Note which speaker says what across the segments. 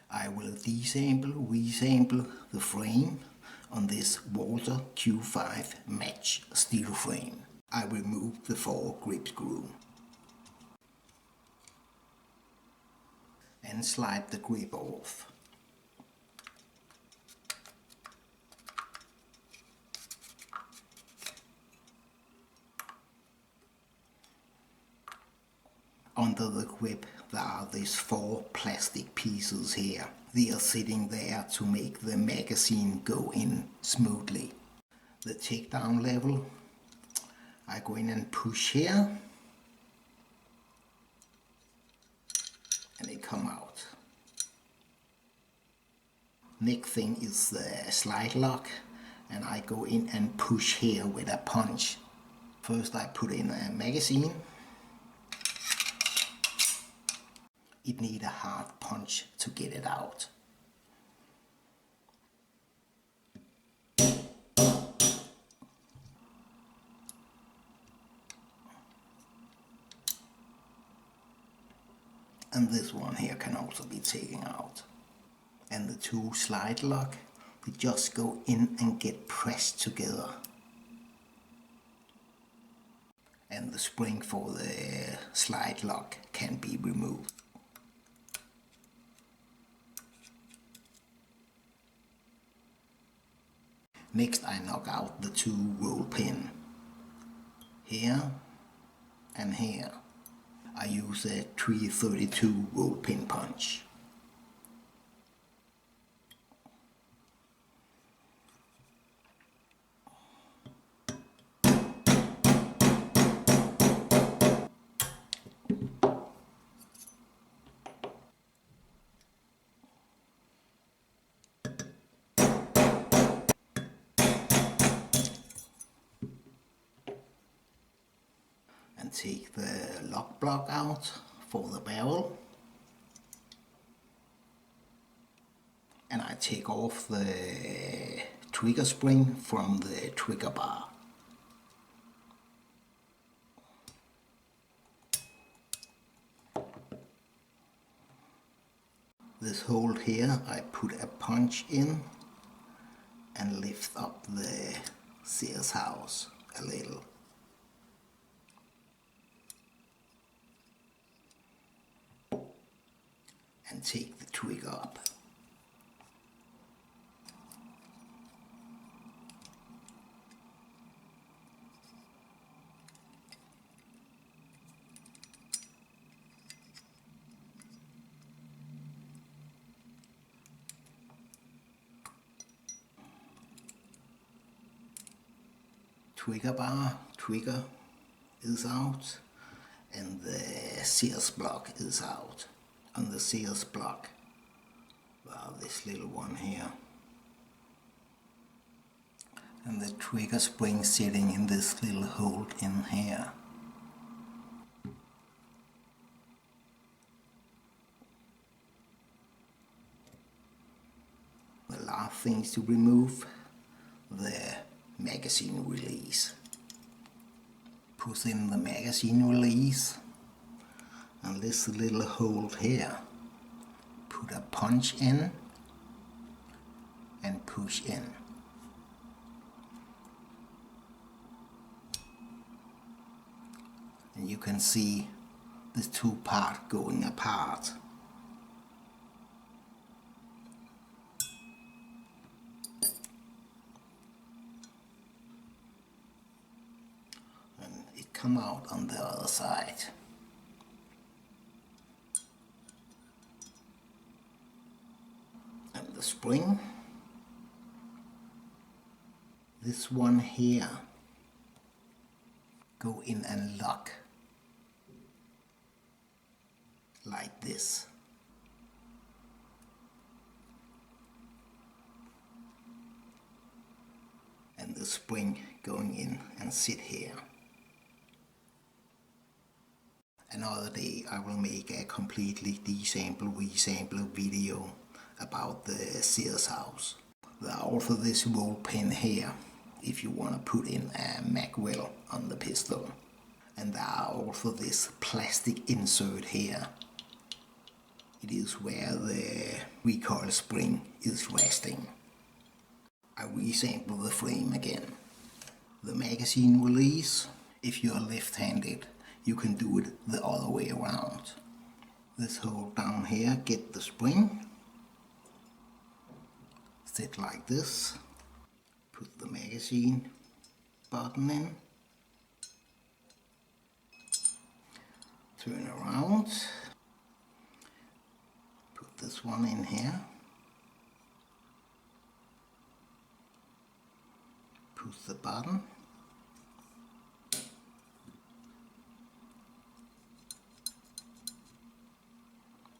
Speaker 1: I will resample the frame on this Walther Q5 match steel frame. I remove the 4 grip screw and slide the grip off. Under the grip there are these 4 plastic pieces here. They are sitting there to make the magazine go in smoothly. The takedown level, I go in and push here and it come out. Next thing is the slide lock, and I go in and push here with a punch. First I put in a magazine. It needs a hard punch to get it out. And this one here can also be taken out. And the 2 slide lock, they just go in and get pressed together. And the spring for the slide lock can be removed. Next I knock out the 2 roll pin, here and here. I use a 332 roll pin punch. And take the lock block out for the barrel, and I take off the trigger spring from the trigger bar. This hole here I put a punch in and lift up the Sears house a little. And take the trigger up. Trigger bar, trigger is out, and the Sears block is out. On the Sears block, well, this little one here, and the trigger spring sitting in this little hole in here. The last thing is to remove the magazine release. Put in the magazine release. And this little hole here, put a punch in and push in. And you can see the 2 parts going apart. And it come out on the other side. The spring, this one here, go in and lock like this. And the spring going in and sit here. Another day I will make a completely resample video about the Sears house. There are also this roll pin here if you want to put in a mag well on the pistol. And there are also this plastic insert here It is where the recoil spring is resting. I resample the frame again. The magazine release, if you are left-handed, you can do it the other way around. This hole down here, get the spring, sit like this, put the magazine button in, turn around, put this one in here, push the button,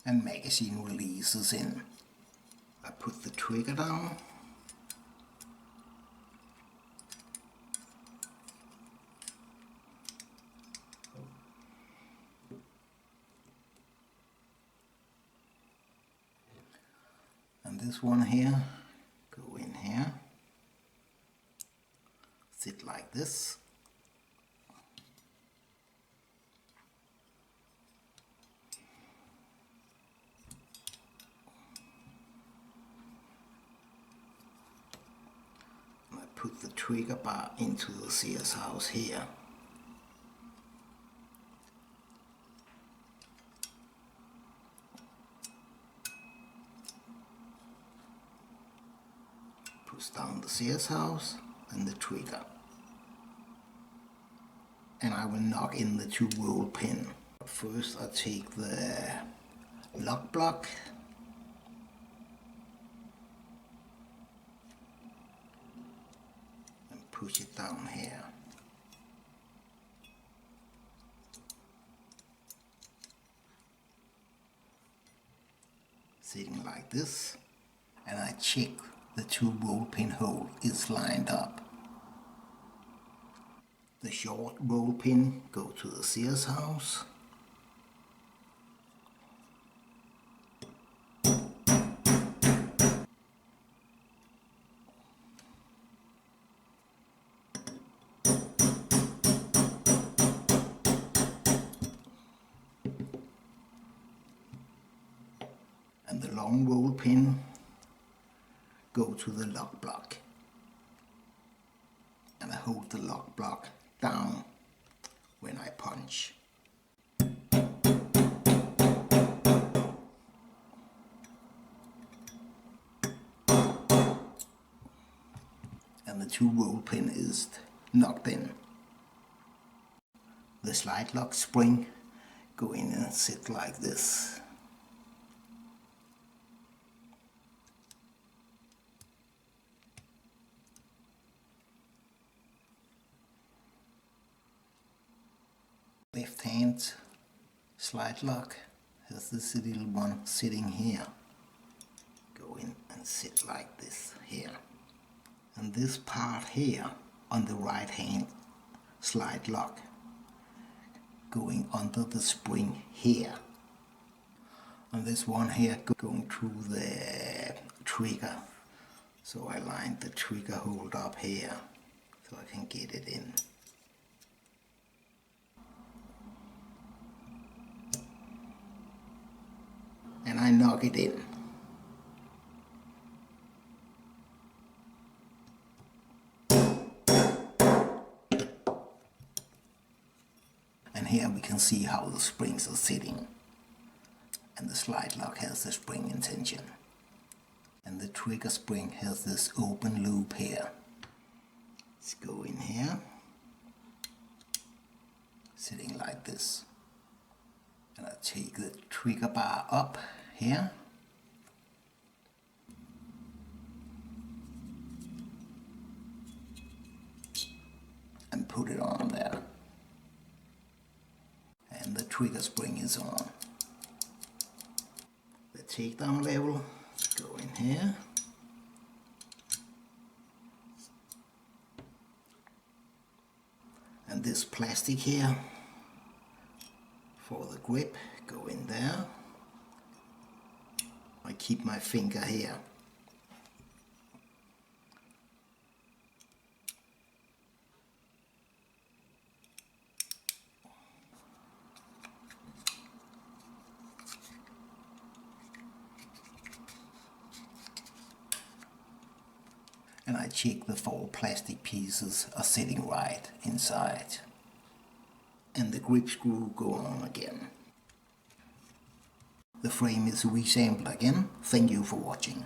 Speaker 1: and magazine releases in. I put the trigger down, and this one here, go in here, sit like this, and I put the trigger bar into the Sears house here. Push down the Sears house and the trigger. And I will knock in the 2-roll pin. First I take the lock block and push it down here. Sitting like this, and I check the 2-roll pin hole is lined up. The short roll pin go to the Sears house. And the long roll pin go to the lock block. And I hold the lock block down when I punch. And the 2-roll pin is knocked in. The slide lock spring go in and sit like this. Left hand slide lock has this little one sitting here. Go in and sit like this here. And this part here on the right hand slide lock going under the spring here. And this one here going through the trigger. So I lined the trigger hold up here so I can get it in. And I knock it in. And here we can see how the springs are sitting. And the slide lock has the spring in tension. And the trigger spring has this open loop here. Let's go in here. Sitting like this. And I take the trigger bar up here. And put it on there. And the trigger spring is on. The takedown level, go in here. And this plastic here for the grip, go in there. I keep my finger here. and I check the 4 plastic pieces are sitting right inside. And the grip screw go on again. The frame is reassembled again. Thank you for watching.